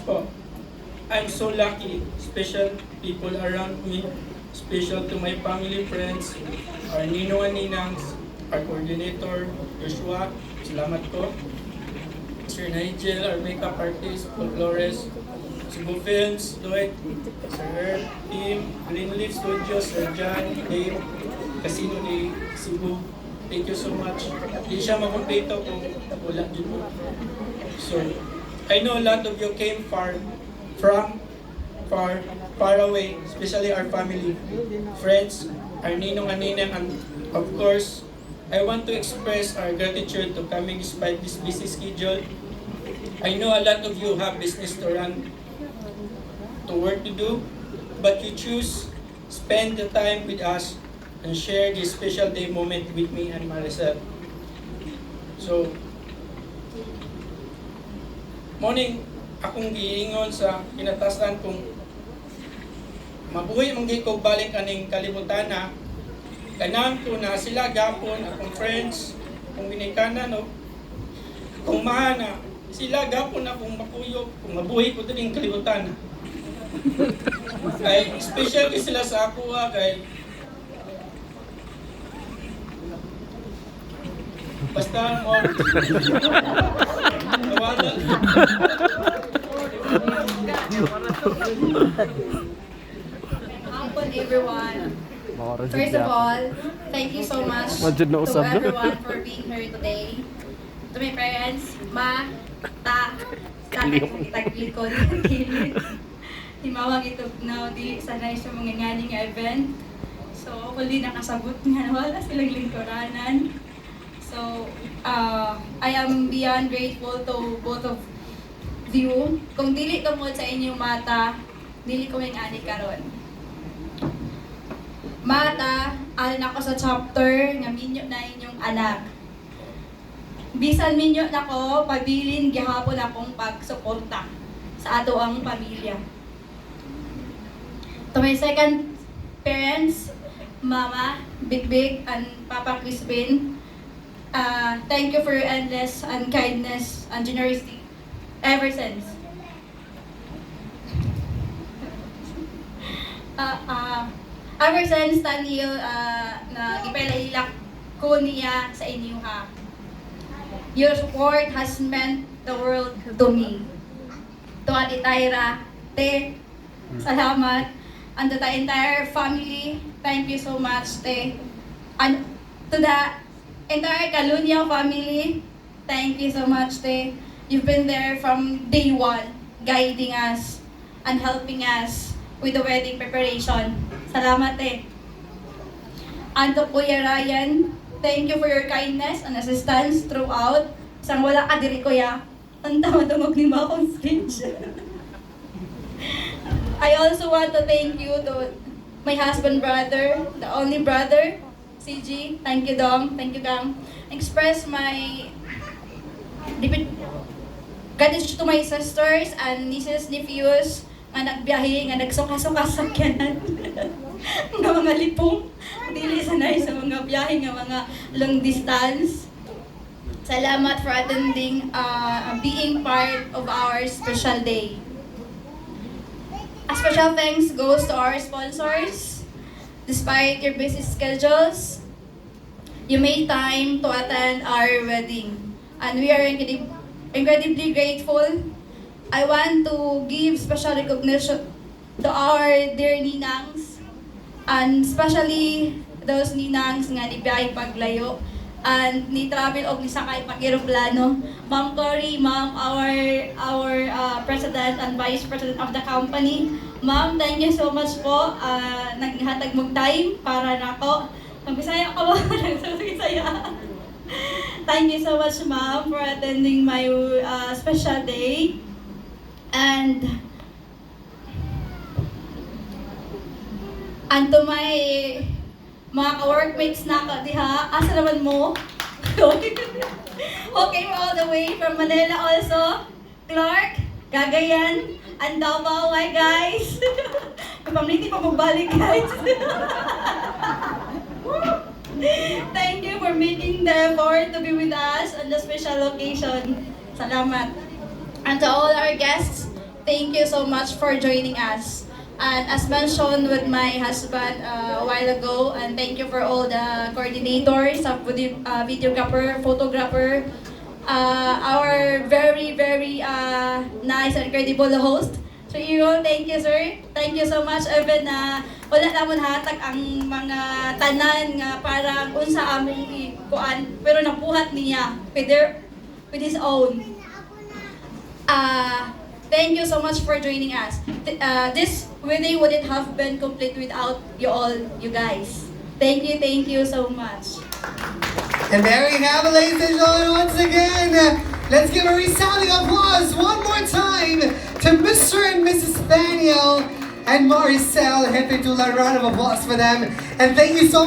po. I'm so lucky, special people around me, special to my family, friends, our Nino and Ninangs, our coordinator, Joshua, salamat po. Sir Nigel, our makeup artist, Paul Flores, Cebu Films, Lloyd, Sir Earl, Team, Greenleaf Studios, Sir John, Dave, Casino ni Cebu. Thank you so much. Hindi siya makumpleto kung wala dito. So, I know a lot of you came far away, especially our family, friends, our ninong and ninang, and of course, I want to express our gratitude to coming despite this busy schedule. I know a lot of you have business to run, to work to do, but you choose spend the time with us and share this special day moment with me and Maricel. So, morning, akong giingon sa kinatasan kung mabuhay manggay ko balik aning kalibutan na kanang ko na sila gapon akong friends kung ginikanan no kung mahana sila gapon akong makuyog kung mabuhay ko din kalibutan kay special kay sila sa ako kay basta mo nawala. Hapon everyone. First of all, thank you so much to everyone for being here today. To my parents, ma, ta, taglikod, himawag ito na dili sanay sa mga nganing event. So, huli nakasabot nga wala silang lingkuranan. So, I am beyond grateful to both of you. Kung dili tungod sa inyong mata, dili ko may ani karon. Mata, alin ako sa chapter nga minyo na inyong anak. Bisan minyo na ko, pabilin gihapon akong pagsuporta sa ato ang pamilya. To my second parents, Mama, Big, and Papa Crispin, thank you for your endless and kindness and generosity ever since. Ever since Daniel na ipailak ko niya sa inyo ha. Your support has meant the world to me. To Ate Tyra, te, salamat. And to the entire family, thank you so much, te. And to the entire Kalunya family, thank you so much, te. You've been there from day one, guiding us and helping us with the wedding preparation. Salamat, te. And to Kuya Ryan, thank you for your kindness and assistance throughout. Sang wala ka diri, Kuya. Ang tama-tumog ni mo akong speech. I also want to thank you to my husband brother, the only brother, CG. Thank you, Dom. Thank you, Gang. Express my gratitude to my sisters and nieces, nephews, nga nagbiyahe, nga nagsuka-suka sa sakyanan. Nga mga lipong, dili sanay sa mga biyahe, nga mga long distance. Salamat for attending, being part of our special day. A special thanks goes to our sponsors. Despite your busy schedules, you made time to attend our wedding. And we are incredibly grateful. I want to give special recognition to our dear ninangs, and especially those ninangs nga nibiyay paglayo and ni travel og ni sakay pag eroplano. Ma'am Cory, ma'am, our president and vice president of the company. Ma'am, thank you so much po. Naghatag mong time para nako. Magbisaya ka ba? Nagsasaya. Thank you so much, ma'am, for attending my special day. And to my mga ka-workmates na ka diha, asa naman mo? Okay, all the way from Manila also. Clark, Cagayan, and Davao, hi guys! Pamiliti pa magbalik guys! Thank you for making the effort to be with us on the special occasion. Salamat. And to all our guests, thank you so much for joining us. And as mentioned with my husband a while ago, and thank you for all the coordinators, videographer, photographer, our very, very nice and credible host. So thank you sir. Thank you so much even na wala namon hatag ang mga tanan nga parang unsa among kuan pero nabuhat niya with his own. Thank you so much for joining us. This wedding wouldn't have been complete without you guys. Thank you so much. And there we have it, ladies and gentlemen, once again. Let's give a resounding applause one more time to Mr. and Mrs. Daniel and Maricel. Happy to a round of applause for them. And thank you so much.